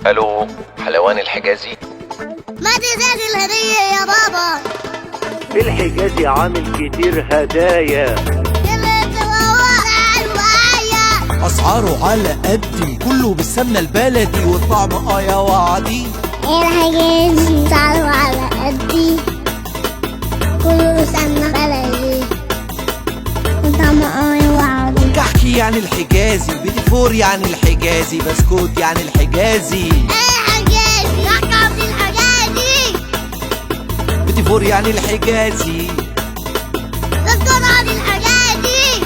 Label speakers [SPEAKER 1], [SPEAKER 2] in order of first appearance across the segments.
[SPEAKER 1] الو، حلوان الحجازي.
[SPEAKER 2] ما تنساش الهدية يا بابا.
[SPEAKER 3] الحجازي عامل كتير هدايا.
[SPEAKER 4] اسعاره على قدي، كله بالسمنه البلدي والطعم يا وعدي.
[SPEAKER 2] الحجازي اسعاره على قدي، كله بالسمنه بلدي والطعم يا وعدي.
[SPEAKER 4] كحكي يعني الحجازي، بيتي فور يعني الحجازي، بسكوت يعني الحجازي.
[SPEAKER 2] الحجازي رقم الحجازي،
[SPEAKER 4] بيتي فور يعني الحجازي،
[SPEAKER 2] بسكوت يعني الحجازي،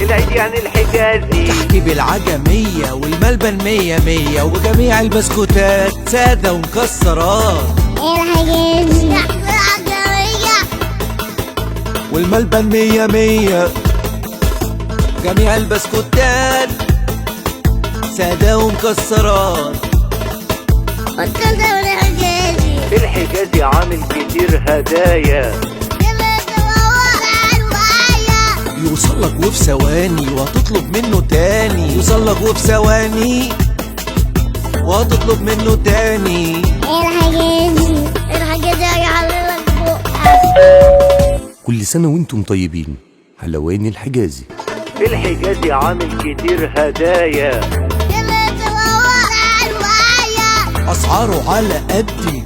[SPEAKER 3] العيد يعني الحجازي.
[SPEAKER 4] كحكي بالعجمية والملبن 100 وجميع البسكوتات سادة ومكسرات.
[SPEAKER 2] الحجازي بالعجمية
[SPEAKER 4] والملبن 100 جميع البسكوتات سادة ومكسرات.
[SPEAKER 2] والكلدة والحجازي.
[SPEAKER 3] الحجازي عامل كتير هدايا.
[SPEAKER 4] يوصلك وفي ثواني وهتطلب منه تاني، يوصلك وفي ثواني وهتطلب منه تاني.
[SPEAKER 2] الحجازي هيعللك بقك.
[SPEAKER 5] كل سنة وانتم طيبين. حلواني الحجازي.
[SPEAKER 3] الحجازي عامل كتير هدايا.
[SPEAKER 4] اسعاره على قدي.